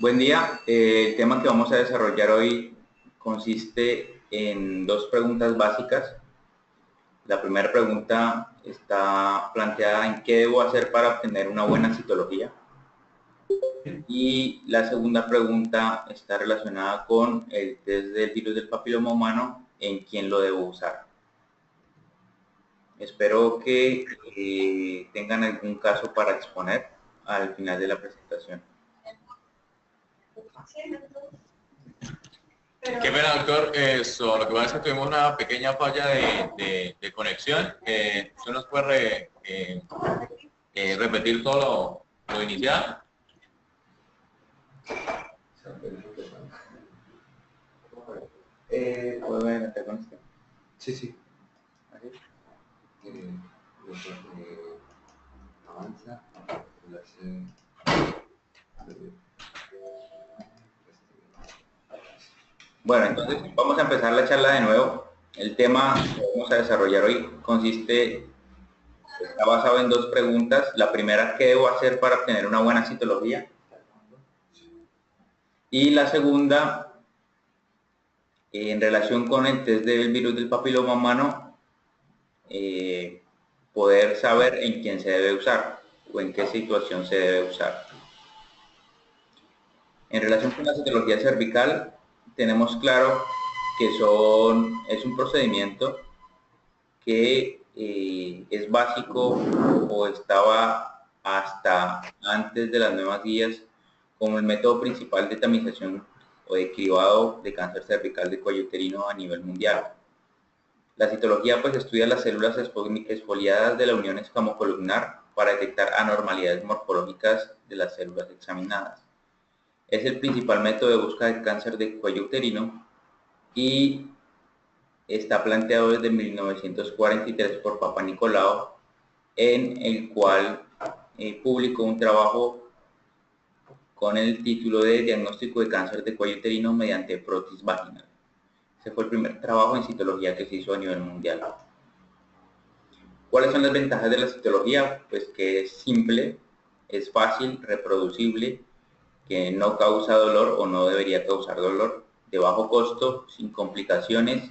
Buen día. El tema que vamos a desarrollar hoy consiste en dos preguntas básicas. La primera pregunta está planteada en qué debo hacer para obtener una buena citología. Y la segunda pregunta está relacionada con el test del virus del papiloma humano, en quién lo debo usar. Espero que tengan algún caso para exponer al final de la presentación. Qué pena, doctor. Lo que pasa es que tuvimos una pequeña falla de conexión. ¿Usted nos puede repetir todo lo inicial? ¿Puedo adelantar con esto? Sí. ¿Así? Avanza. Bueno, entonces vamos a empezar la charla de nuevo. El tema que vamos a desarrollar hoy está basado en dos preguntas. La primera, ¿qué debo hacer para obtener una buena citología? Y la segunda, en relación con el test del virus del papiloma humano, poder saber en quién se debe usar o en qué situación se debe usar. En relación con la citología cervical, tenemos claro que es un procedimiento que es básico o estaba hasta antes de las nuevas guías como el método principal de tamización o de cribado de cáncer cervical de cuello uterino a nivel mundial. La citología pues estudia las células exfoliadas de la unión escamocolumnar para detectar anormalidades morfológicas de las células examinadas. Es el principal método de búsqueda de cáncer de cuello uterino y está planteado desde 1943 por Papa Nicolau, en el cual publicó un trabajo con el título de Diagnóstico de cáncer de cuello uterino mediante prótesis vaginal. Ese fue el primer trabajo en citología que se hizo a nivel mundial. ¿Cuáles son las ventajas de la citología? Pues que es simple, es fácil, reproducible, que no causa dolor o no debería causar dolor, de bajo costo, sin complicaciones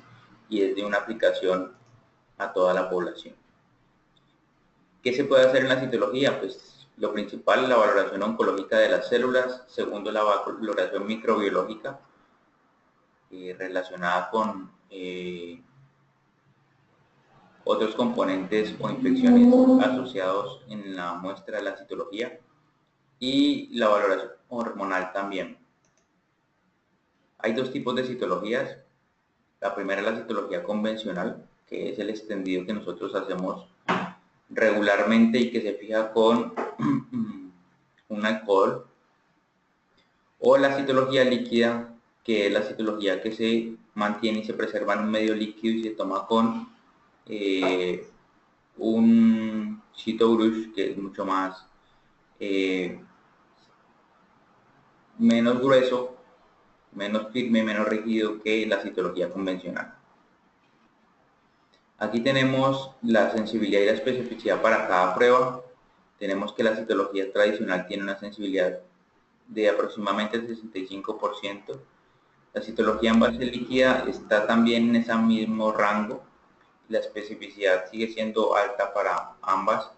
y es de una aplicación a toda la población. ¿Qué se puede hacer en la citología? Pues lo principal, la valoración oncológica de las células. Segundo, la valoración microbiológica relacionada con otros componentes o infecciones asociados en la muestra de la citología. Y la valoración hormonal también. Hay dos tipos de citologías. La primera es la citología convencional, que es el extendido que nosotros hacemos regularmente y que se fija con un alcohol, o la citología líquida, que es la citología que se mantiene y se preserva en un medio líquido y se toma con un CitoBrush, que es mucho más menos grueso, menos firme, menos rígido que la citología convencional. Aquí tenemos la sensibilidad y la especificidad para cada prueba. Tenemos que la citología tradicional tiene una sensibilidad de aproximadamente el 65%. La citología en base líquida está también en ese mismo rango. La especificidad sigue siendo alta para ambas.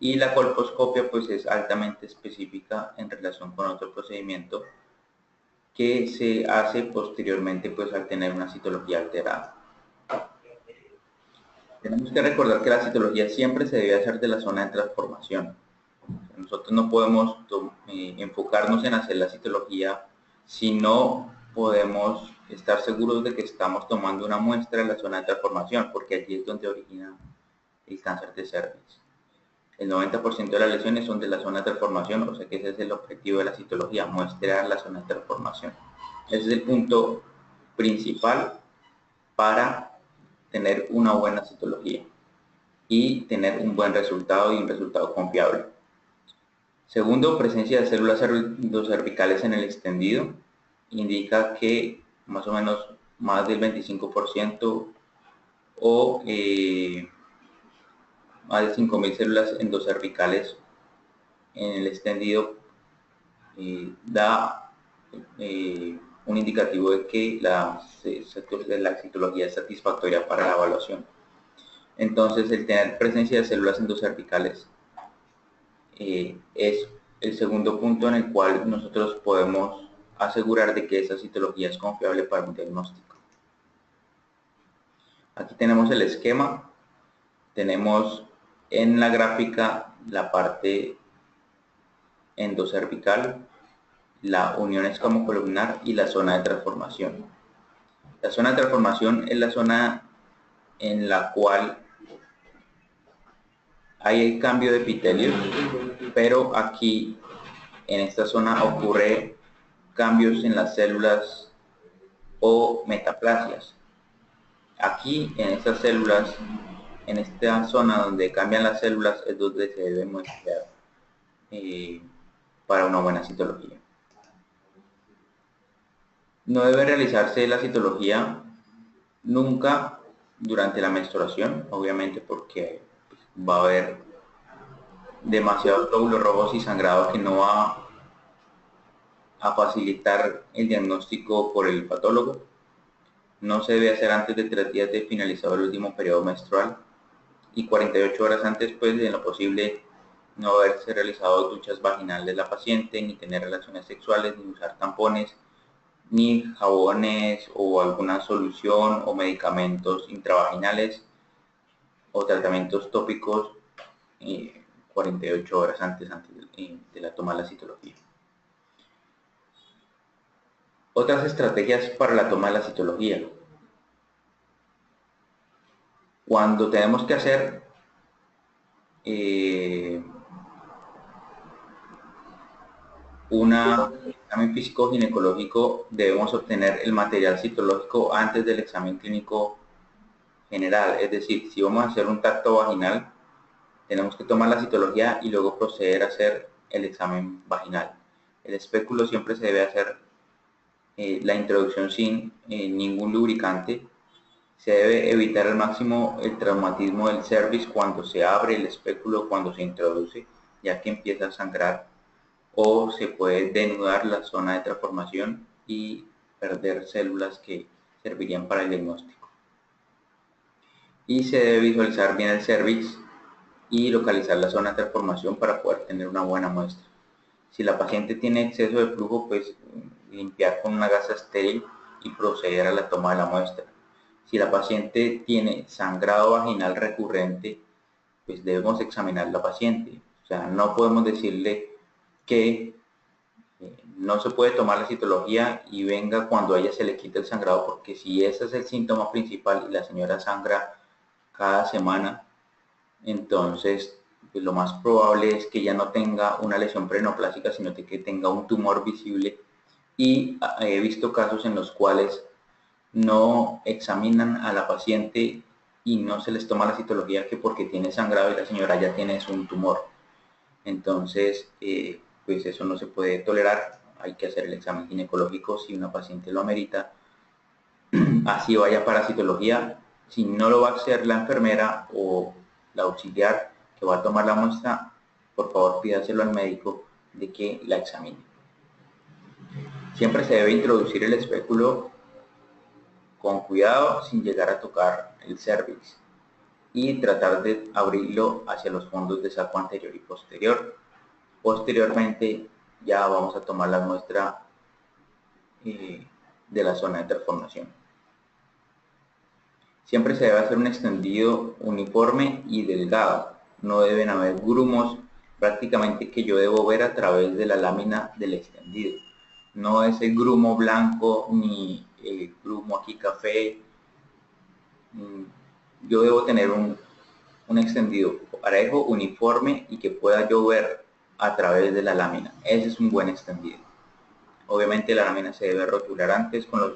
Y la colposcopia pues es altamente específica en relación con otro procedimiento que se hace posteriormente pues al tener una citología alterada. Tenemos que recordar que la citología siempre se debe hacer de la zona de transformación. Nosotros no podemos enfocarnos en hacer la citología si no podemos estar seguros de que estamos tomando una muestra de la zona de transformación, porque allí es donde origina el cáncer de cervix. El 90% de las lesiones son de la zona de transformación, o sea que ese es el objetivo de la citología, muestrear la zona de transformación. Ese es el punto principal para tener una buena citología y tener un buen resultado y un resultado confiable. Segundo, presencia de células cervicales en el extendido. Indica que más o menos más del 25% o más de 5.000 células endocervicales en el extendido da un indicativo de que la citología es satisfactoria para la evaluación. Entonces, el tener presencia de células endocervicales es el segundo punto en el cual nosotros podemos asegurar de que esa citología es confiable para un diagnóstico. Aquí tenemos el esquema, tenemos en la gráfica la parte endocervical, la unión escamocolumnar y la zona de transformación. La zona de transformación es la zona en la cual hay el cambio de epitelio, pero aquí en esta zona ocurre cambios en las células o metaplasias. Aquí en estas células, en esta zona donde cambian las células, es donde se debe mostrar para una buena citología. No debe realizarse la citología nunca durante la menstruación, obviamente porque va a haber demasiados glóbulos rojos y sangrado que no va a facilitar el diagnóstico por el patólogo. No se debe hacer antes de 3 días de finalizado el último periodo menstrual y 48 horas antes, pues, de lo posible, no haberse realizado duchas vaginales de la paciente, ni tener relaciones sexuales, ni usar tampones, ni jabones o alguna solución o medicamentos intravaginales o tratamientos tópicos 48 horas antes de la toma de la citología. Otras estrategias para la toma de la citología. Cuando tenemos que hacer un examen físico ginecológico, debemos obtener el material citológico antes del examen clínico general. Es decir, si vamos a hacer un tacto vaginal, tenemos que tomar la citología y luego proceder a hacer el examen vaginal. El espéculo siempre se debe hacer la introducción sin ningún lubricante. Se debe evitar al máximo el traumatismo del cervix cuando se abre el espéculo, cuando se introduce, ya que empieza a sangrar, o se puede denudar la zona de transformación y perder células que servirían para el diagnóstico. Y se debe visualizar bien el cervix y localizar la zona de transformación para poder tener una buena muestra. Si la paciente tiene exceso de flujo, pues limpiar con una gasa estéril y proceder a la toma de la muestra. Si la paciente tiene sangrado vaginal recurrente, pues debemos examinar a la paciente. O sea, no podemos decirle que no se puede tomar la citología y venga cuando a ella se le quita el sangrado, porque si ese es el síntoma principal y la señora sangra cada semana, entonces pues lo más probable es que ya no tenga una lesión preneoplásica, sino que tenga un tumor visible. Y he visto casos en los cuales no examinan a la paciente y no se les toma la citología que porque tiene sangrado y la señora ya tiene un tumor. Entonces, pues eso no se puede tolerar. Hay que hacer el examen ginecológico si una paciente lo amerita. Así vaya para citología. Si no lo va a hacer la enfermera o la auxiliar que va a tomar la muestra, por favor pídaselo al médico de que la examine. Siempre se debe introducir el espéculo con cuidado sin llegar a tocar el cervix y tratar de abrirlo hacia los fondos de saco anterior y posterior. Posteriormente ya vamos a tomar la muestra de la zona de transformación. Siempre se debe hacer un extendido uniforme y delgado. No deben haber grumos prácticamente que yo debo ver a través de la lámina del extendido. No es el grumo blanco ni el grumo aquí café. Yo debo tener un extendido parejo, uniforme y que pueda yo ver a través de la lámina. Ese es un buen extendido. Obviamente la lámina se debe rotular antes con los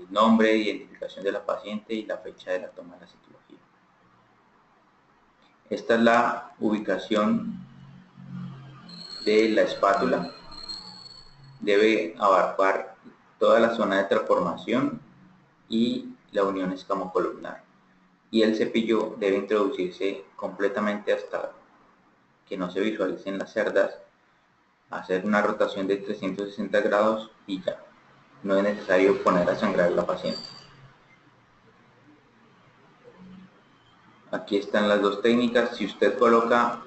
nombre, identificación de la paciente y la fecha de la toma de la citología. Esta es la ubicación de la espátula. Debe abarcar toda la zona de transformación y la unión escamocolumnar. Y el cepillo debe introducirse completamente hasta que no se visualicen las cerdas hacer una rotación de 360 grados y ya. No es necesario poner a sangrar a la paciente. Aquí están las dos técnicas. Si usted coloca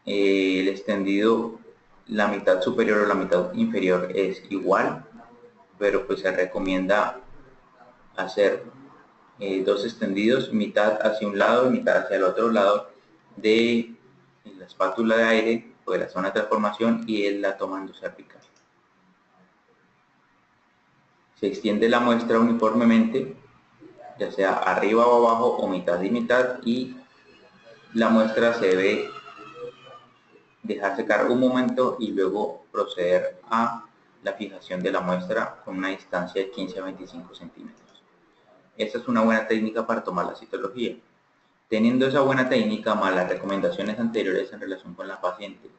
el extendido, la mitad superior o la mitad inferior es igual, pero pues se recomienda hacer dos extendidos, mitad hacia un lado y mitad hacia el otro lado de la espátula de aire o de la zona de transformación y el la toma endocervical. Se extiende la muestra uniformemente, ya sea arriba o abajo o mitad y mitad, y la muestra se debe dejar secar un momento y luego proceder a la fijación de la muestra con una distancia de 15 a 25 centímetros. Esta es una buena técnica para tomar la citología. Teniendo esa buena técnica más las recomendaciones anteriores en relación con la paciente,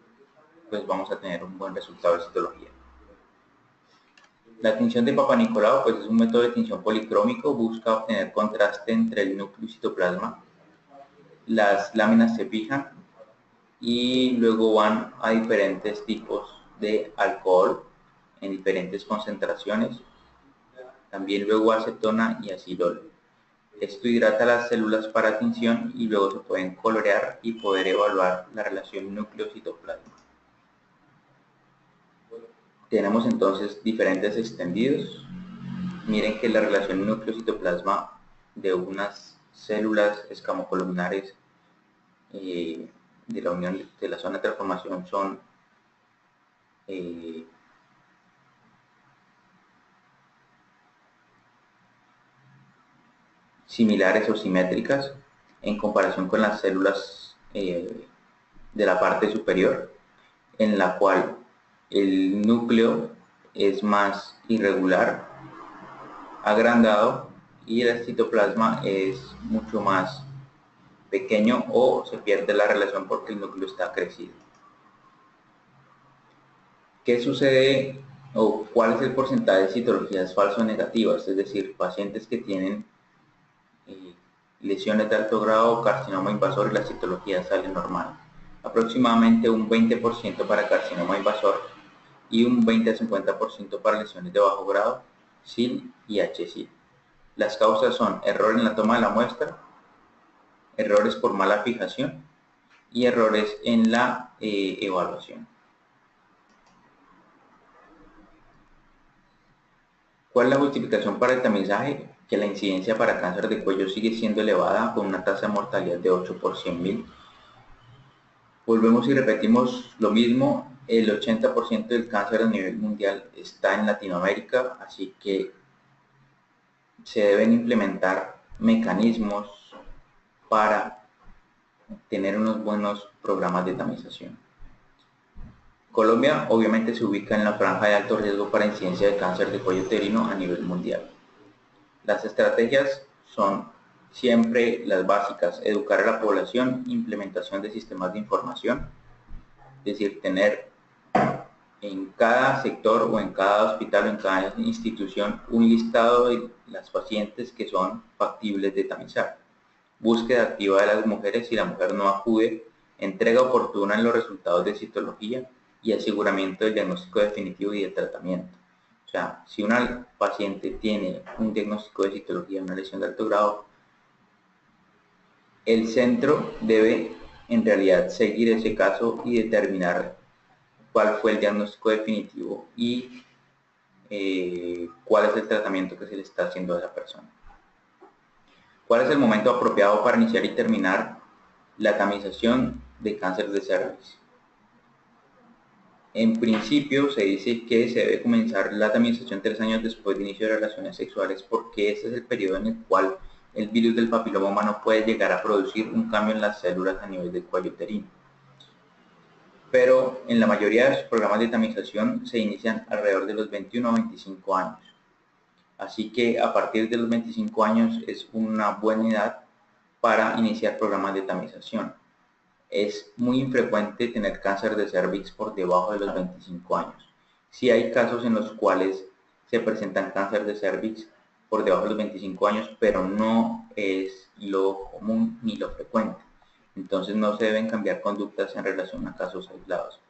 pues vamos a tener un buen resultado de citología. La tinción de Papa Nicolau pues es un método de tinción policrómico, busca obtener contraste entre el núcleo y citoplasma. Las láminas se fijan y luego van a diferentes tipos de alcohol en diferentes concentraciones, también luego acetona y acilol. Esto hidrata las células para tinción y luego se pueden colorear y poder evaluar la relación núcleo-citoplasma. Tenemos entonces diferentes extendidos. Miren que la relación núcleo-citoplasma de unas células escamocolumnares de la unión de la zona de transformación son similares o simétricas en comparación con las células de la parte superior, en la cual el núcleo es más irregular, agrandado, y el citoplasma es mucho más pequeño o se pierde la relación porque el núcleo está crecido. ¿Qué sucede o cuál es el porcentaje de citologías falso negativas? Es decir, pacientes que tienen lesiones de alto grado o carcinoma invasor y la citología sale normal. Aproximadamente un 20% para carcinoma invasor y un 20-50% para lesiones de bajo grado, SIL y HSIL. Las causas son error en la toma de la muestra, errores por mala fijación y errores en la evaluación. ¿Cuál es la justificación para el tamizaje? Que la incidencia para cáncer de cuello sigue siendo elevada con una tasa de mortalidad de 8 por 100.000. Volvemos y repetimos lo mismo, el 80% del cáncer a nivel mundial está en Latinoamérica, así que se deben implementar mecanismos para tener unos buenos programas de tamización. Colombia obviamente se ubica en la franja de alto riesgo para incidencia de cáncer de cuello uterino a nivel mundial. Las estrategias son siempre las básicas: educar a la población, implementación de sistemas de información, es decir, tener en cada sector o en cada hospital o en cada institución un listado de las pacientes que son factibles de tamizar, búsqueda activa de las mujeres si la mujer no acude, entrega oportuna en los resultados de citología y aseguramiento del diagnóstico definitivo y del tratamiento. O sea, si una paciente tiene un diagnóstico de citología, una lesión de alto grado, el centro debe en realidad seguir ese caso y determinar cuál fue el diagnóstico definitivo y cuál es el tratamiento que se le está haciendo a esa persona. ¿Cuál es el momento apropiado para iniciar y terminar la tamización de cáncer de cervix? En principio se dice que se debe comenzar la tamización 3 años después de inicio de relaciones sexuales, porque este es el periodo en el cual el virus del papiloma humano puede llegar a producir un cambio en las células a nivel del cuello uterino. Pero en la mayoría de los programas de tamización se inician alrededor de los 21 a 25 años. Así que a partir de los 25 años es una buena edad para iniciar programas de tamización. Es muy infrecuente tener cáncer de cervix por debajo de los 25 años. Sí hay casos en los cuales se presentan cáncer de cervix por debajo de los 25 años, pero no es lo común ni lo frecuente. Entonces no se deben cambiar conductas en relación a casos aislados.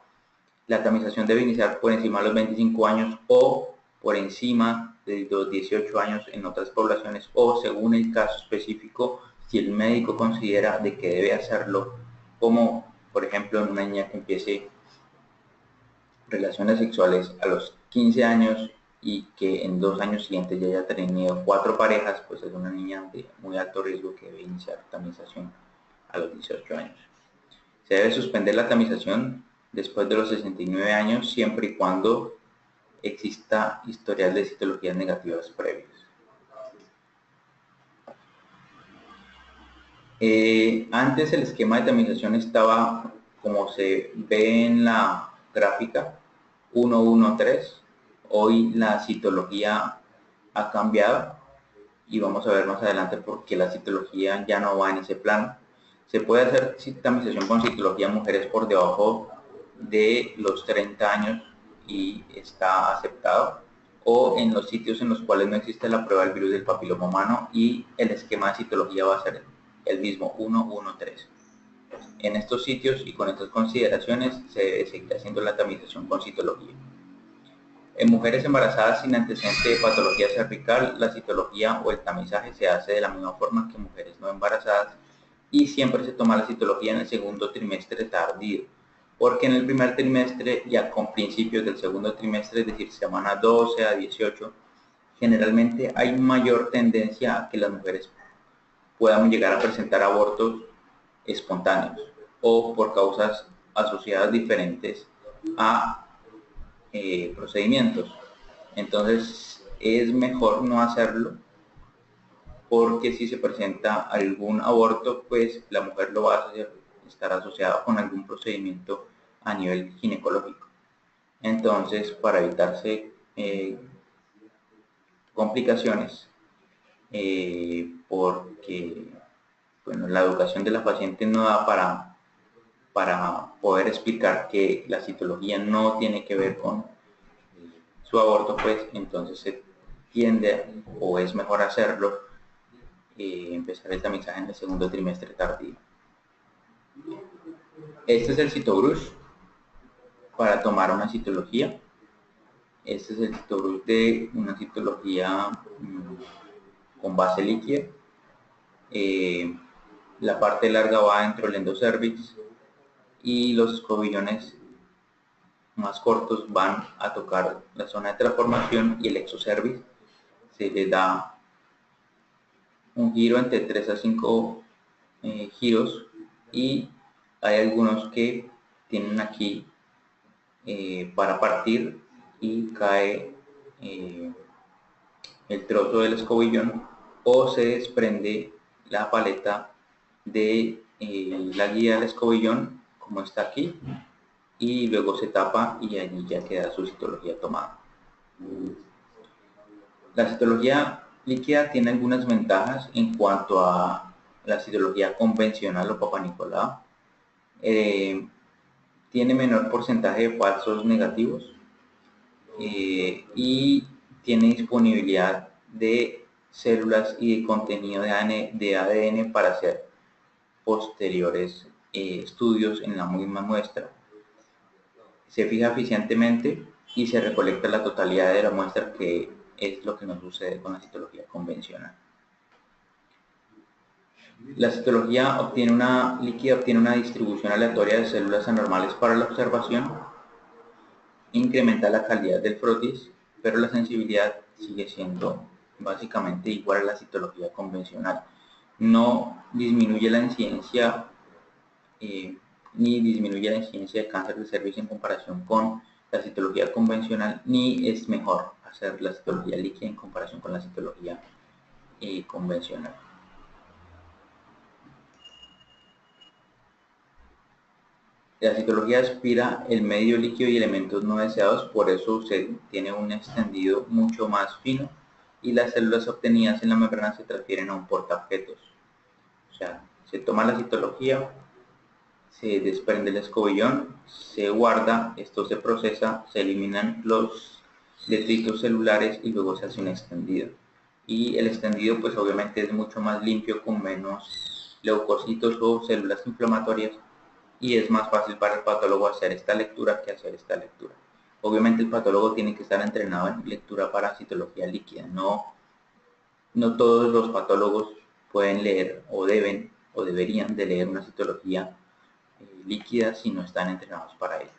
La tamización debe iniciar por encima de los 25 años o por encima de los 18 años en otras poblaciones, o según el caso específico, si el médico considera de que debe hacerlo, como por ejemplo en una niña que empiece relaciones sexuales a los 15 años y que en 2 años siguientes ya haya tenido 4 parejas, pues es una niña de muy alto riesgo que debe iniciar tamización a los 18 años. Se debe suspender la tamización después de los 69 años, siempre y cuando exista historial de citologías negativas previas. Antes el esquema de tamización estaba, como se ve en la gráfica, 1-1-3. Hoy la citología ha cambiado y vamos a ver más adelante por qué la citología ya no va en ese plano. Se puede hacer tamización con citología en mujeres por debajo de los 30 años y está aceptado, o en los sitios en los cuales no existe la prueba del virus del papiloma humano y el esquema de citología va a ser el mismo, 1-1-3. En estos sitios y con estas consideraciones se debe seguir haciendo la tamización con citología. En mujeres embarazadas sin antecedente de patología cervical, la citología o el tamizaje se hace de la misma forma que mujeres no embarazadas y siempre se toma la citología en el segundo trimestre tardío, porque en el primer trimestre, ya con principios del segundo trimestre, es decir, semana 12 a 18, generalmente hay mayor tendencia a que las mujeres puedan llegar a presentar abortos espontáneos o por causas asociadas diferentes a procedimientos. Entonces es mejor no hacerlo, porque si se presenta algún aborto, pues la mujer lo va a estar asociado con algún procedimiento a nivel ginecológico. Entonces, para evitarse complicaciones, porque bueno, la educación de la paciente no da para poder explicar que la citología no tiene que ver con su aborto, pues entonces se tiende, o es mejor hacerlo, empezar el tamizaje en el segundo trimestre tardío. Este es el CitoBrush para tomar una citología. Este es el CitoBrush de una citología con base líquida. La parte larga va dentro del endocervix y los escobillones más cortos van a tocar la zona de transformación y el exocervix. Se le da un giro entre 3 a 5 giros, y hay algunos que tienen aquí para partir y cae el trozo del escobillón, o se desprende la paleta de la guía del escobillón, como está aquí, y luego se tapa y allí ya queda su citología tomada. La citología líquida tiene algunas ventajas en cuanto a la citología convencional o Papa Nicolau. Tiene menor porcentaje de falsos negativos y tiene disponibilidad de células y de contenido de ADN para hacer posteriores estudios en la misma muestra. Se fija eficientemente y se recolecta la totalidad de la muestra, que es lo que nos sucede con la citología convencional. La citología líquida obtiene una distribución aleatoria de células anormales para la observación, incrementa la calidad del frotis, pero la sensibilidad sigue siendo básicamente igual a la citología convencional. No disminuye la incidencia ni disminuye la incidencia de cáncer de cervix en comparación con la citología convencional, ni es mejor hacer la citología líquida en comparación con la citología convencional. La citología aspira el medio líquido y elementos no deseados, por eso se tiene un extendido mucho más fino y las células obtenidas en la membrana se transfieren a un portaobjetos. O sea, se toma la citología, se desprende el escobillón, se guarda, esto se procesa, se eliminan los detritos celulares y luego se hace un extendido. Y el extendido pues obviamente es mucho más limpio, con menos leucocitos o células inflamatorias, y es más fácil para el patólogo hacer esta lectura que hacer esta lectura. Obviamente el patólogo tiene que estar entrenado en lectura para citología líquida. No todos los patólogos pueden leer o deben o deberían de leer una citología líquida si no están entrenados para ello.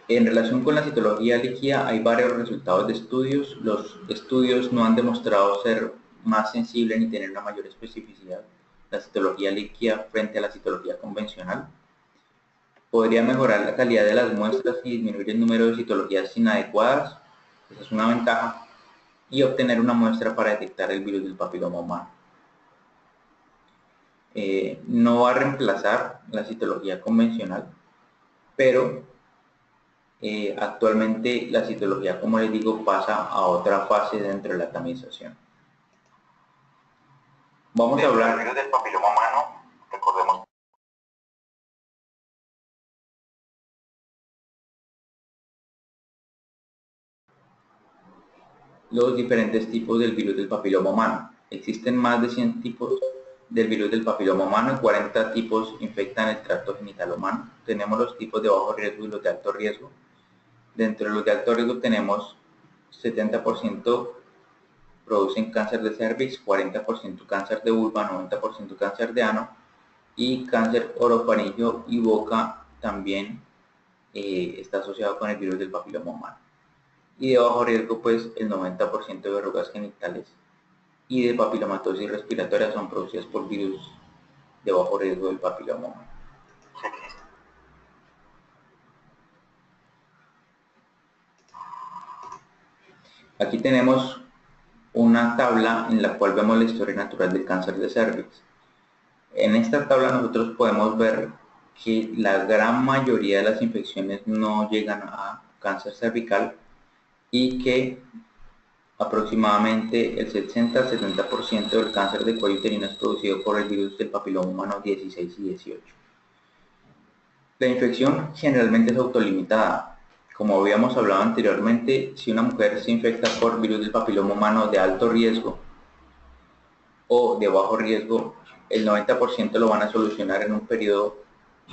En relación con la citología líquida hay varios resultados de estudios. Los estudios no han demostrado ser más sensibles ni tener una mayor especificidad la citología líquida frente a la citología convencional. Podría mejorar la calidad de las muestras y disminuir el número de citologías inadecuadas, esa es una ventaja, y obtener una muestra para detectar el virus del papiloma humano. No va a reemplazar la citología convencional, pero actualmente la citología, como les digo, pasa a otra fase dentro de la tamización. Vamos a hablar del virus del papiloma humano, recordemos. Los diferentes tipos del virus del papiloma humano. Existen más de 100 tipos del virus del papiloma humano y 40 tipos infectan el tracto genital humano. Tenemos los tipos de bajo riesgo y los de alto riesgo. Dentro de los de alto riesgo tenemos 70% producen cáncer de cervix, 40% cáncer de vulva, 90% cáncer de ano y cáncer orofaringeo y boca también está asociado con el virus del papiloma humano. Y de bajo riesgo, pues el 90% de verrugas genitales y de papilomatosis respiratoria son producidas por virus de bajo riesgo del papiloma humano. Aquí tenemos una tabla en la cual vemos la historia natural del cáncer de cervix. En esta tabla nosotros podemos ver que la gran mayoría de las infecciones no llegan a cáncer cervical y que aproximadamente el 60-70% del cáncer de cuello uterino es producido por el virus del papiloma humano 16 y 18. La infección generalmente es autolimitada. Como habíamos hablado anteriormente, si una mujer se infecta por virus del papiloma humano de alto riesgo o de bajo riesgo, el 90% lo van a solucionar en un periodo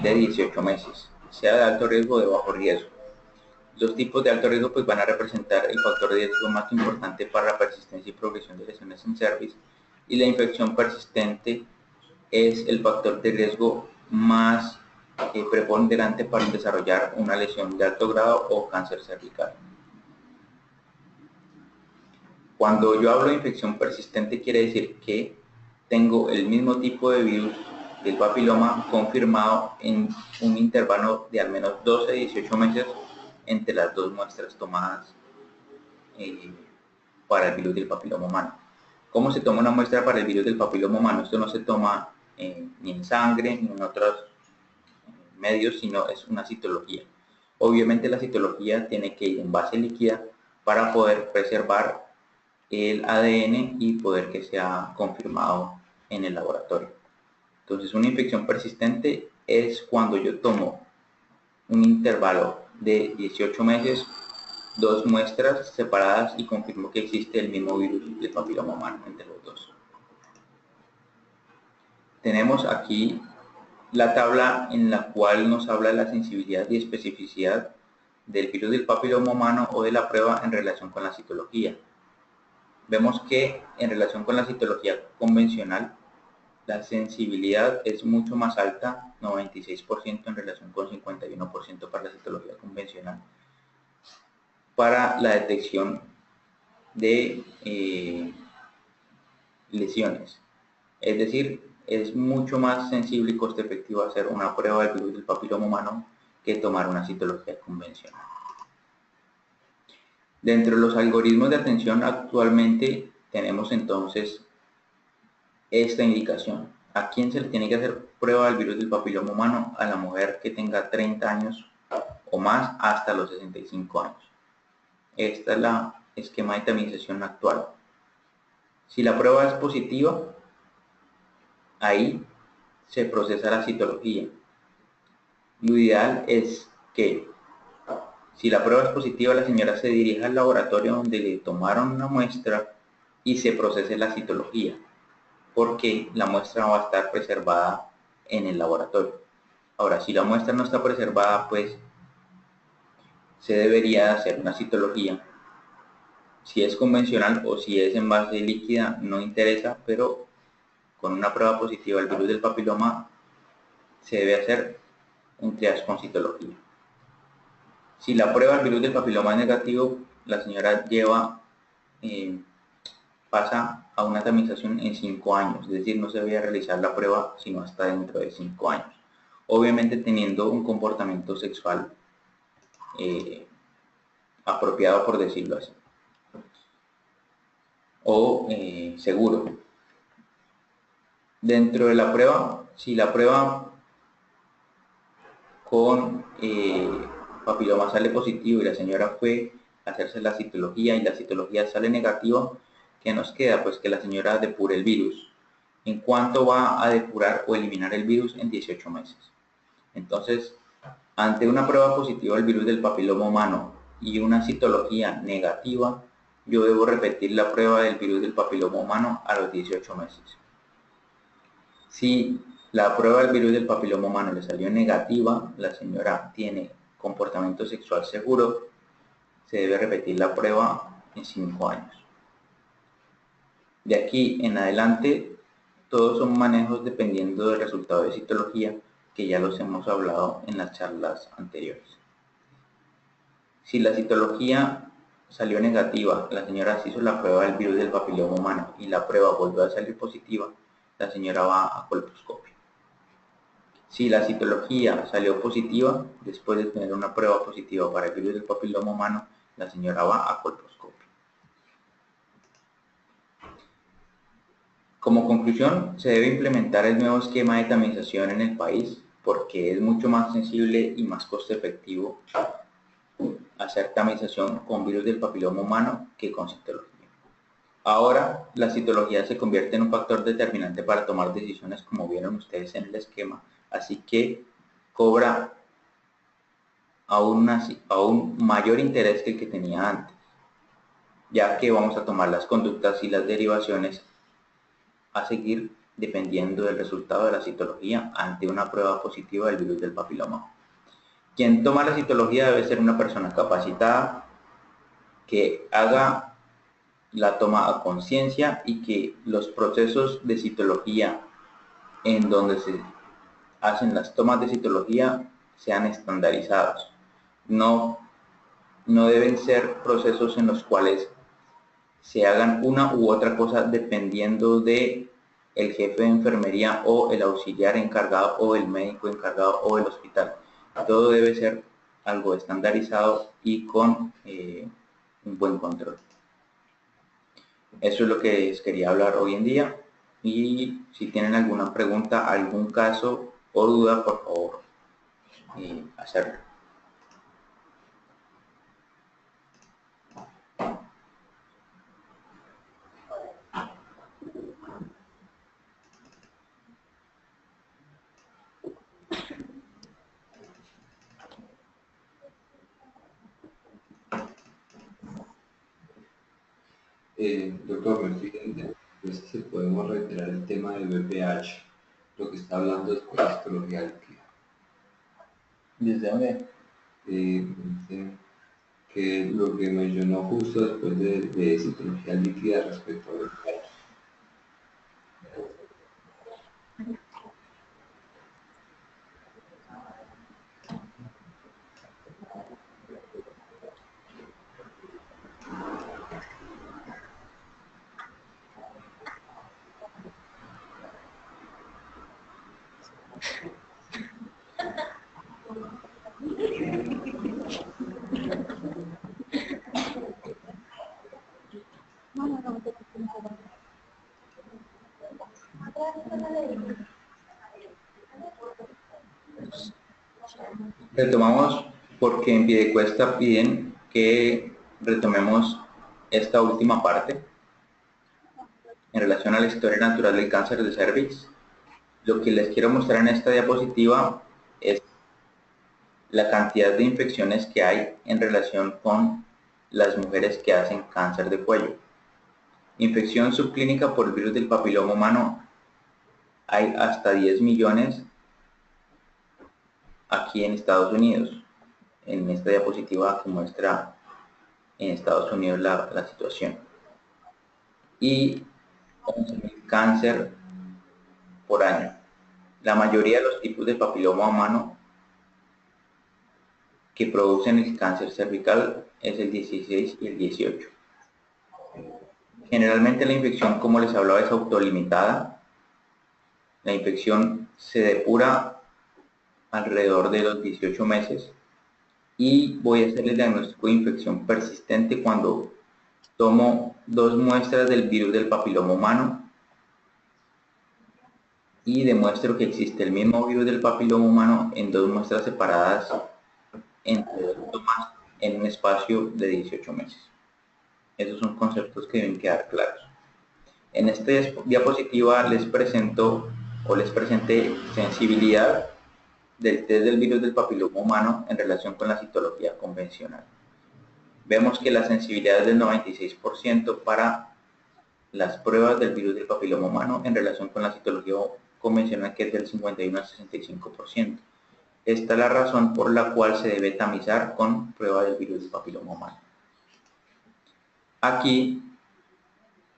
de 18 meses, sea de alto riesgo o de bajo riesgo. Los tipos de alto riesgo pues van a representar el factor de riesgo más importante para la persistencia y progresión de lesiones en cervix, y la infección persistente es el factor de riesgo más preponderante para desarrollar una lesión de alto grado o cáncer cervical. Cuando yo hablo de infección persistente quiere decir que tengo el mismo tipo de virus del papiloma confirmado en un intervalo de al menos 12 a 18 meses entre las dos muestras tomadas para el virus del papiloma humano. ¿Cómo se toma una muestra para el virus del papiloma humano? Esto no se toma ni en sangre ni en otros medios, sino es una citología. Obviamente la citología tiene que ir en base líquida para poder preservar el ADN y poder que sea confirmado en el laboratorio. Entonces una infección persistente es cuando yo tomo un intervalo de 18 meses, dos muestras separadas y confirmo que existe el mismo virus del papiloma humano entre los dos. Tenemos aquí la tabla en la cual nos habla de la sensibilidad y especificidad del virus del papiloma humano o de la prueba en relación con la citología. Vemos que en relación con la citología convencional, la sensibilidad es mucho más alta, 96% en relación con 51% para la citología convencional, para la detección de lesiones. Es decir, es mucho más sensible y coste efectivo hacer una prueba del virus del papiloma humano que tomar una citología convencional. Dentro de los algoritmos de atención actualmente tenemos entonces esta indicación. ¿A quién se le tiene que hacer prueba del virus del papiloma humano? A la mujer que tenga 30 años o más hasta los 65 años. Esta es la esquema de tamización actual. Si la prueba es positiva, ahí se procesa la citología. Lo ideal es que si la prueba es positiva, la señora se dirija al laboratorio donde le tomaron una muestra y se procese la citología, porque la muestra va a estar preservada en el laboratorio. Ahora, si la muestra no está preservada, pues se debería hacer una citología. Si es convencional o si es en base líquida, no interesa, pero con una prueba positiva al virus del papiloma se debe hacer un triage con citología. Si la prueba del virus del papiloma es negativo, la señora pasa a una tamización en 5 años, es decir, no se debe realizar la prueba sino hasta dentro de 5 años. Obviamente teniendo un comportamiento sexual apropiado, por decirlo así, o seguro. Dentro de la prueba, si la prueba con papiloma sale positivo y la señora fue a hacerse la citología y la citología sale negativa, ¿qué nos queda? Pues que la señora depure el virus. ¿En cuánto va a depurar o eliminar el virus? En 18 meses. Entonces, ante una prueba positiva del virus del papiloma humano y una citología negativa, yo debo repetir la prueba del virus del papiloma humano a los 18 meses. Si la prueba del virus del papiloma humano le salió negativa, la señora tiene comportamiento sexual seguro, se debe repetir la prueba en 5 años. De aquí en adelante, todos son manejos dependiendo del resultado de citología, que ya los hemos hablado en las charlas anteriores. Si la citología salió negativa, la señora se hizo la prueba del virus del papiloma humano y la prueba volvió a salir positiva, la señora va a colposcopio. Si la citología salió positiva, después de tener una prueba positiva para el virus del papiloma humano, la señora va a colposcopio. Como conclusión, se debe implementar el nuevo esquema de tamización en el país porque es mucho más sensible y más costo efectivo hacer tamización con virus del papiloma humano que con citología. Ahora, la citología se convierte en un factor determinante para tomar decisiones, como vieron ustedes en el esquema, así que cobra aún mayor interés que el que tenía antes, ya que vamos a tomar las conductas y las derivaciones a seguir dependiendo del resultado de la citología ante una prueba positiva del virus del papiloma. Quien toma la citología debe ser una persona capacitada que haga la toma a conciencia y que los procesos de citología en donde se hacen las tomas de citología sean estandarizados. No deben ser procesos en los cuales se hagan una u otra cosa dependiendo de el jefe de enfermería o el auxiliar encargado o el médico encargado o el hospital. Todo debe ser algo estandarizado y con un buen control. Eso es lo que les quería hablar hoy en día, y si tienen alguna pregunta, algún caso o duda, por favor, hacerlo. Doctor, me estoy pues, si podemos reiterar el tema del VPH, lo que está hablando después de citología líquida. ¿Desde dónde? Que lo que mencionó justo después de citología líquida respecto al VPH. Retomamos porque en Piedecuesta piden que retomemos esta última parte en relación a la historia natural del cáncer de cervix. Lo que les quiero mostrar en esta diapositiva es la cantidad de infecciones que hay en relación con las mujeres que hacen cáncer de cuello. Infección subclínica por el virus del papiloma humano, hay hasta 10 millones aquí en Estados Unidos. En esta diapositiva que muestra en Estados Unidos la situación. Y 11.000 cáncer por año. La mayoría de los tipos de papiloma humano que producen el cáncer cervical es el 16 y el 18. Generalmente la infección, como les hablaba, es autolimitada. La infección se depura alrededor de los 18 meses y voy a hacer el diagnóstico de infección persistente cuando tomo 2 muestras del virus del papiloma humano y demuestro que existe el mismo virus del papiloma humano en 2 muestras separadas entre 2 tomas en un espacio de 18 meses. Esos son conceptos que deben quedar claros. En esta diapositiva les presenté sensibilidad del test del virus del papiloma humano en relación con la citología convencional. Vemos que la sensibilidad es del 96% para las pruebas del virus del papiloma humano en relación con la citología convencional, que es del 51 al 65%. Esta es la razón por la cual se debe tamizar con prueba del virus del papiloma humano. Aquí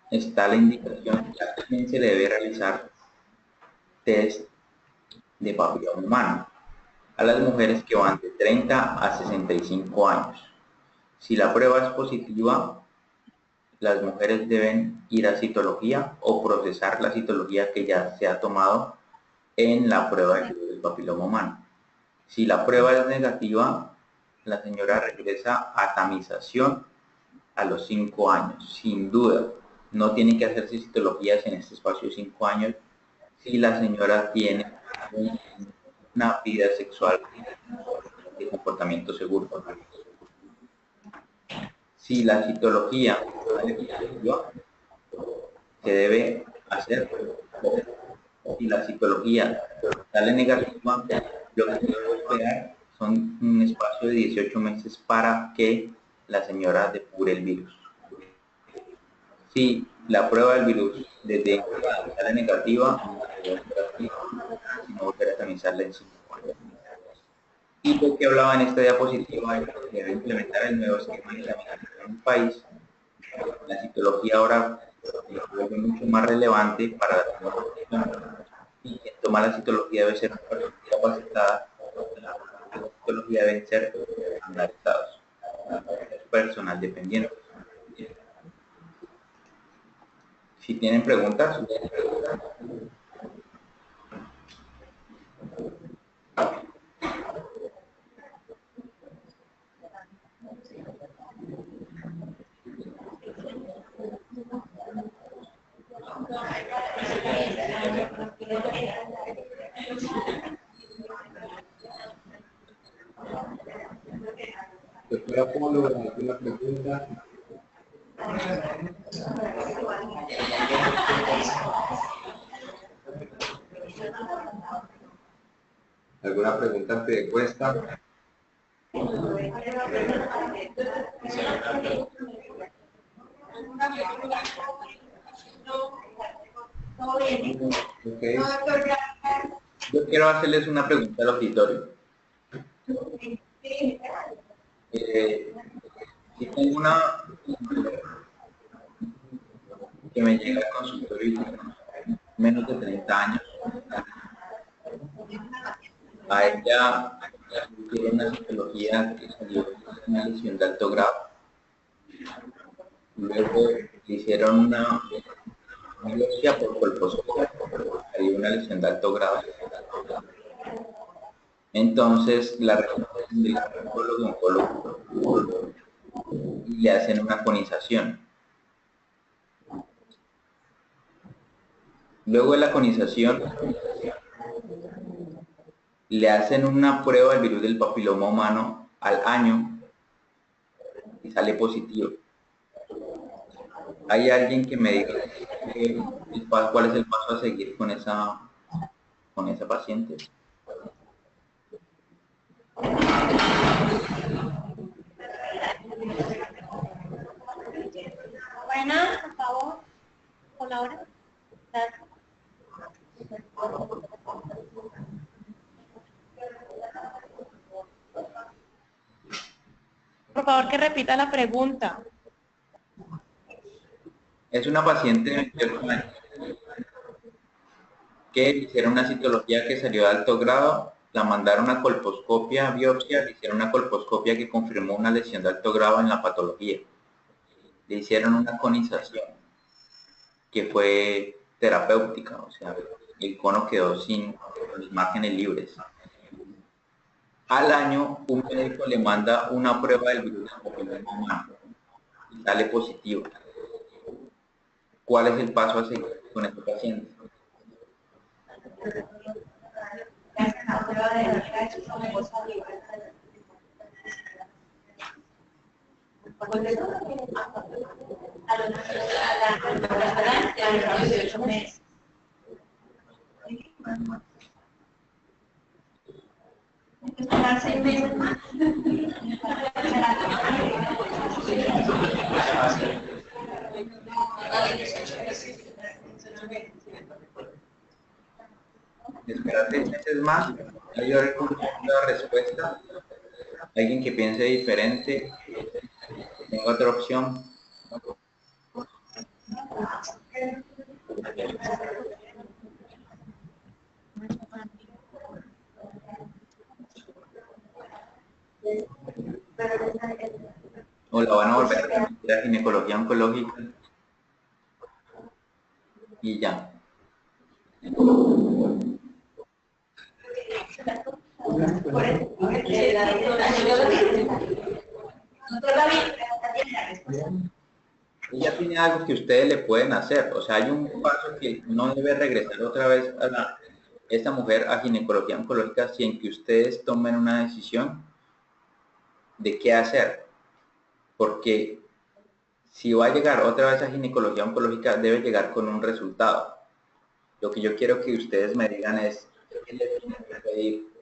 está la indicación que a quién se le debe realizar test de papiloma humano. A las mujeres que van de 30 a 65 años. Si la prueba es positiva, las mujeres deben ir a citología o procesar la citología que ya se ha tomado en la prueba del papiloma humano. Si la prueba es negativa, la señora regresa a tamización a los 5 años, sin duda. No tiene que hacerse citologías en este espacio de 5 años si la señora tiene una vida sexual de comportamiento seguro. Si la citología se debe hacer, si la citología sale negativa, lo que se debe esperar son un espacio de 18 meses para que la señora depure el virus. Si la prueba del virus desde que sale negativa, no volver a tamizarla en 5 años. Y lo que hablaba en esta diapositiva es que debe implementar el nuevo esquema de tamización en un país. La citología ahora se vuelve mucho más relevante para la toma, y quien toma la citología debe ser una persona capacitada. La citología debe ser estandarizados, personal dependiente. Si tienen preguntas. Doctora Polo, ¿alguna pregunta? ¿Alguna pregunta antes de cuesta? Okay. Yo quiero hacerles una pregunta al auditorio. Si tengo una que me llega al consultorio y tiene menos de 30 años, a ella tiene una citología que salió una lesión de alto grado, luego le hicieron una biopsia por colposcopia, salió una lesión de alto grado. Entonces la recomendación del oncólogo y le hacen una conización. Luego de la conización le hacen una prueba del virus del papiloma humano al año y sale positivo. ¿Hay alguien que me diga cuál es el paso a seguir con esa paciente? Buenas, por favor, colabora. Por favor, que repita la pregunta. Es una paciente de 28 años que le hicieron una citología que salió de alto grado, la mandaron a colposcopia, biopsia, le hicieron una colposcopia que confirmó una lesión de alto grado en la patología. Le hicieron una conización que fue terapéutica, o sea, el cono quedó sin los márgenes libres. Al año, un médico le manda una prueba del virus del papiloma humano y sale positivo. ¿Cuál es el paso a seguir con este paciente? Esperar 6 meses más. Esperar 6 meses más. Ahí yo recomiendo la respuesta. Alguien que piense diferente. Tengo otra opción. O la van a volver a repetir a ginecología oncológica. Y ya. Ella tiene algo que ustedes le pueden hacer, o sea, hay un paso que no debe regresar otra vez a esta mujer a ginecología oncológica sin que ustedes tomen una decisión de qué hacer, porque si va a llegar otra vez a ginecología oncológica debe llegar con un resultado. Lo que yo quiero que ustedes me digan es qué le tienen que pedir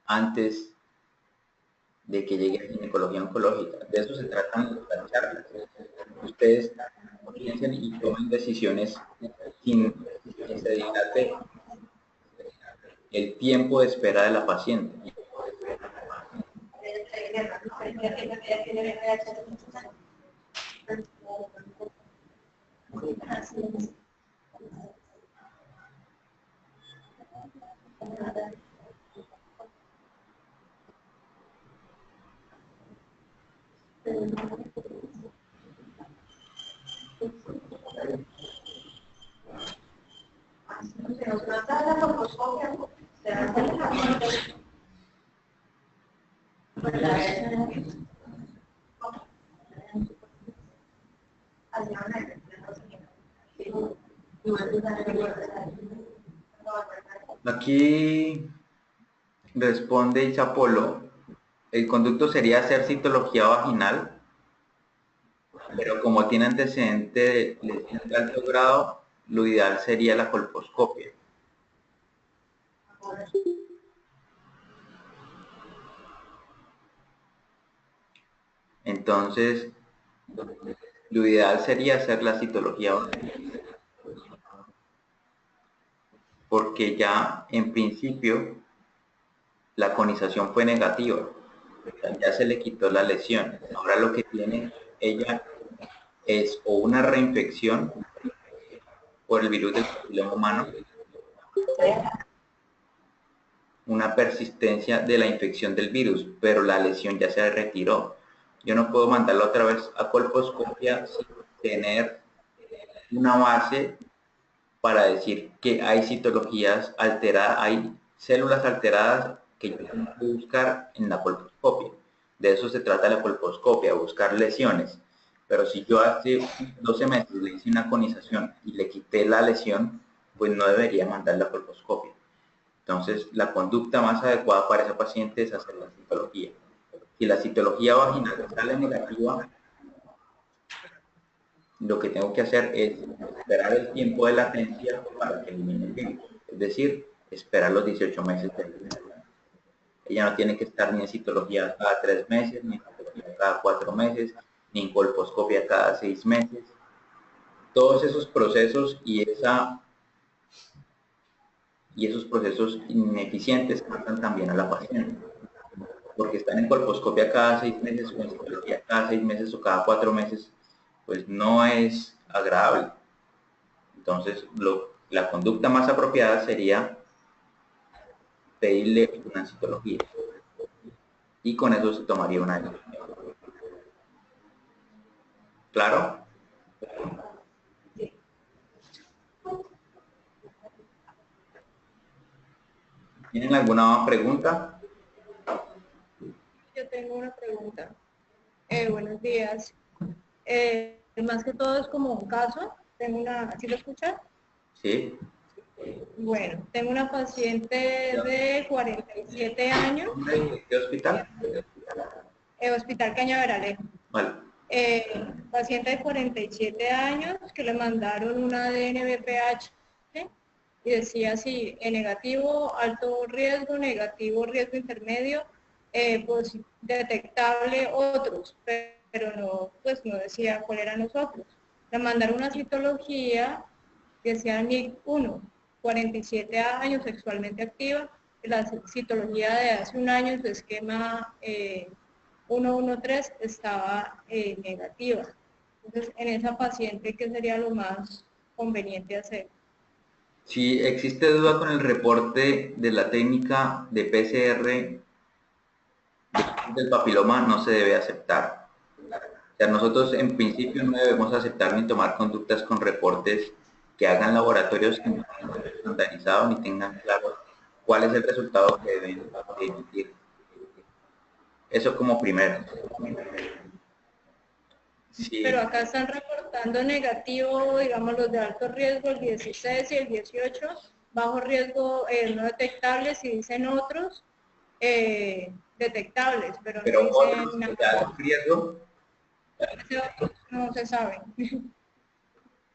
antes de que llegue a ginecología oncológica. De eso se tratan las charlas. Ustedes piensen y tomen decisiones sin que se dilate el tiempo de espera de la paciente. Aquí responde Isapolo, el conducto sería hacer citología vaginal, pero como tiene antecedente de lesión de alto grado, lo ideal sería la colposcopia. Entonces, lo ideal sería hacer la citología vaginal, porque ya en principio la conización fue negativa, ya se le quitó la lesión. Ahora lo que tiene ella es o una reinfección por el virus del papiloma humano, una persistencia de la infección del virus, pero la lesión ya se retiró. Yo no puedo mandarla otra vez a colposcopia sin tener una base para decir que hay citologías alteradas, hay células alteradas que yo tengo que buscar en la colposcopia. De eso se trata la colposcopia, buscar lesiones. Pero si yo hace 12 meses le hice una conización y le quité la lesión, pues no debería mandar la colposcopia. Entonces, la conducta más adecuada para esa paciente es hacer la citología. Si la citología vaginal sale negativa, lo que tengo que hacer es esperar el tiempo de latencia para que elimine el virus. Es decir, esperar los 18 meses de vida. Ella no tiene que estar ni en citología cada 3 meses, ni en citología cada 4 meses, ni en colposcopia cada 6 meses. Todos esos procesos y esos procesos ineficientes matan también a la paciente. porque están en colposcopia cada 6 meses o en citología cada 6 meses o cada 4 meses, pues no es agradable. Entonces, la conducta más apropiada sería pedirle una citología. Y con eso se tomaría un año. ¿Claro? ¿Tienen alguna pregunta? Yo tengo una pregunta. Buenos días. Más que todo es como un caso. Tengo una, ¿sí lo escuchan? Sí. Bueno, tengo una paciente de 47 años. ¿Qué hospital? Hospital Cañaveralejo. Vale. Paciente de 47 años que le mandaron una ADN BPH y decía así, negativo, alto riesgo, negativo, riesgo intermedio, pues detectable otros, pero no, pues no decía cuál eran los otros. Le mandaron una citología que decía NIC1, 47 años, sexualmente activa, la citología de hace un año, su esquema 113 estaba negativa. Entonces, en esa paciente, ¿qué sería lo más conveniente hacer? Si existe duda con el reporte de la técnica de PCR del papiloma, no se debe aceptar. O sea, nosotros en principio no debemos aceptar ni tomar conductas con reportes que hagan laboratorios que no estén estandarizados ni tengan claro cuál es el resultado que deben emitir. Eso como primero. Sí. Pero acá están reportando negativo, digamos, los de alto riesgo, el 16 y el 18, bajo riesgo no detectables, y dicen otros detectables, pero no dicen otros nada. de alto riesgo. No se sabe.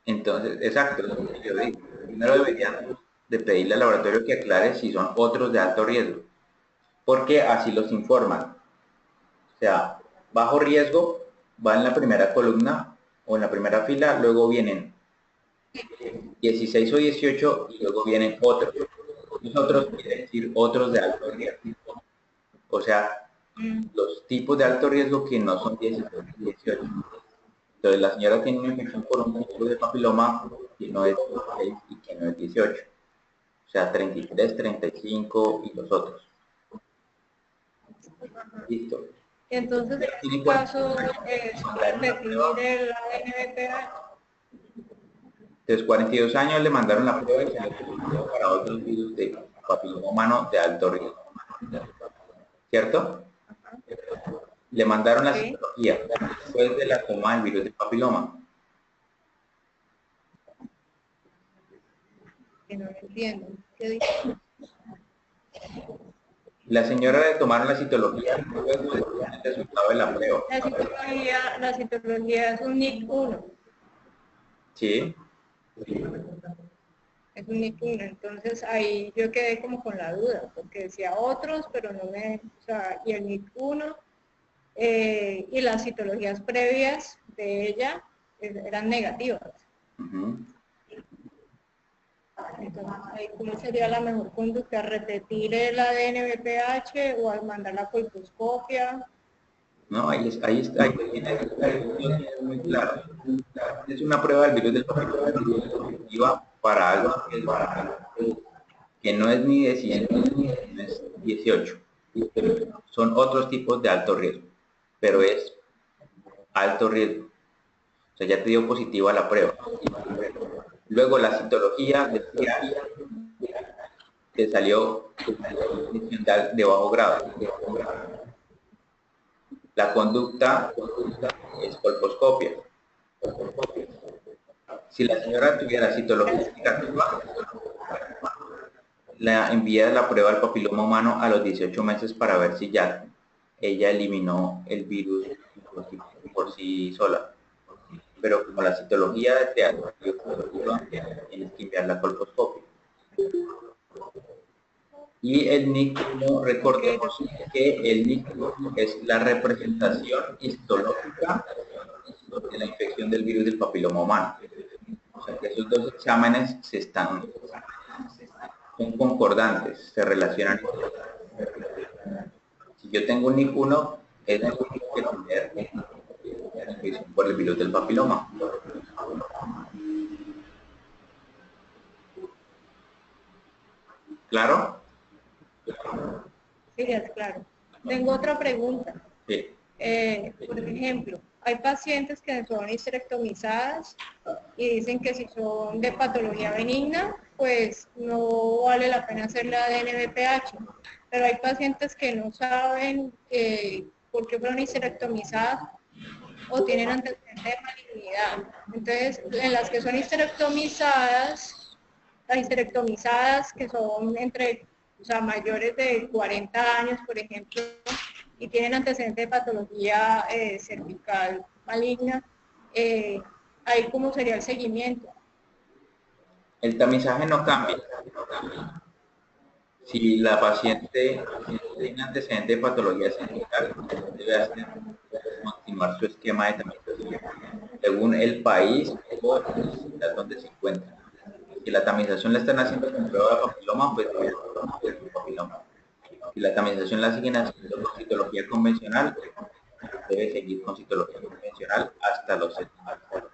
Entonces, exacto, lo que yo digo. Primero deberían de pedirle al laboratorio que aclare si son otros de alto riesgo, porque así los informan. O sea, bajo riesgo va en la primera columna o en la primera fila, luego vienen 16 o 18 y luego vienen otros. Los otros quiere decir otros de alto riesgo. O sea, los tipos de alto riesgo que no son 16 y 18. Entonces la señora tiene una infección por un virus de papiloma que no es 16 y que no es 18. O sea, 33, 35 y los otros. Listo. Entonces, en este caso, es repetir el ADN BPH. Entonces, 42 años le mandaron la prueba y se le puso para otros virus de papiloma humano de alto riesgo. ¿Cierto? Le mandaron la citología después de la toma del virus de papiloma. Que no lo entiendo. ¿Qué dice? La señora le tomaron la citología y luego el resultado de la prueba. La citología es un NIC1. Sí. Es un NIC1, entonces ahí yo quedé como con la duda, porque decía otros, pero no me, o sea, y el NIC1 y las citologías previas de ella eran negativas. Entonces, ahí, ¿cómo sería la mejor conducta? ¿Repetir el ADN BPH o al mandar la colposcopia? No, ahí está, ahí tiene muy claro. Es una prueba del virus del papiloma para algo que no es ni 17 ni es 18. Son otros tipos de alto riesgo, pero es alto riesgo. O sea, ya te dio positivo a la prueba. Luego la citología te salió de bajo grado. La conducta es colposcopia. Si la señora tuviera citología negativa, la envía la prueba del papiloma humano a los 18 meses para ver si ya ella eliminó el virus por sí sola. Pero como la citología te hace tienes que enviar la colposcopia. Y el NIC1, recordemos que el NIC1 es la representación histológica de la infección del virus del papiloma humano. O sea que esos dos exámenes son concordantes, se relacionan. Si yo tengo un NIC1, es tengo que tener infección por el virus del papiloma. ¿Claro? Sí, es claro. Tengo otra pregunta. Sí. Por ejemplo, hay pacientes que son histerectomizadas y dicen que si son de patología benigna, pues no vale la pena hacer la ADN-BPH. Pero hay pacientes que no saben por qué fueron histerectomizadas o tienen antecedentes de malignidad. Entonces, en las que son histerectomizadas, las histerectomizadas que son entre, o sea, mayores de 40 años, por ejemplo, y tienen antecedentes de patología cervical maligna, ahí cómo sería el seguimiento. El tamizaje no cambia. Si la paciente tiene antecedente de patología cervical, debe continuar su esquema de tamización según el país o la ciudad donde se encuentra. Si la tamización la están haciendo con prueba de papiloma, pues debe ser con papiloma. Si la tamización la siguen haciendo con citología convencional, debe seguir con citología convencional hasta los 70 años.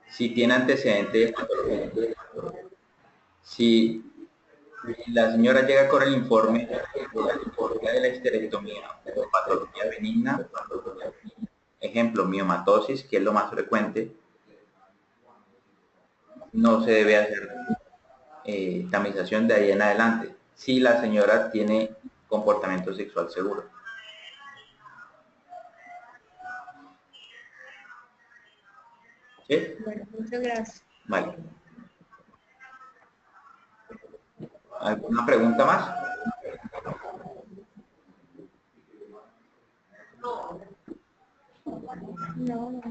Si tiene antecedente de patología, si la señora llega con el informe de la histerectomía o patología benigna, ejemplo, miomatosis, que es lo más frecuente, no se debe hacer tamización de ahí en adelante, si la señora tiene comportamiento sexual seguro. ¿Sí? Bueno, muchas gracias. Vale. ¿Alguna pregunta más? No.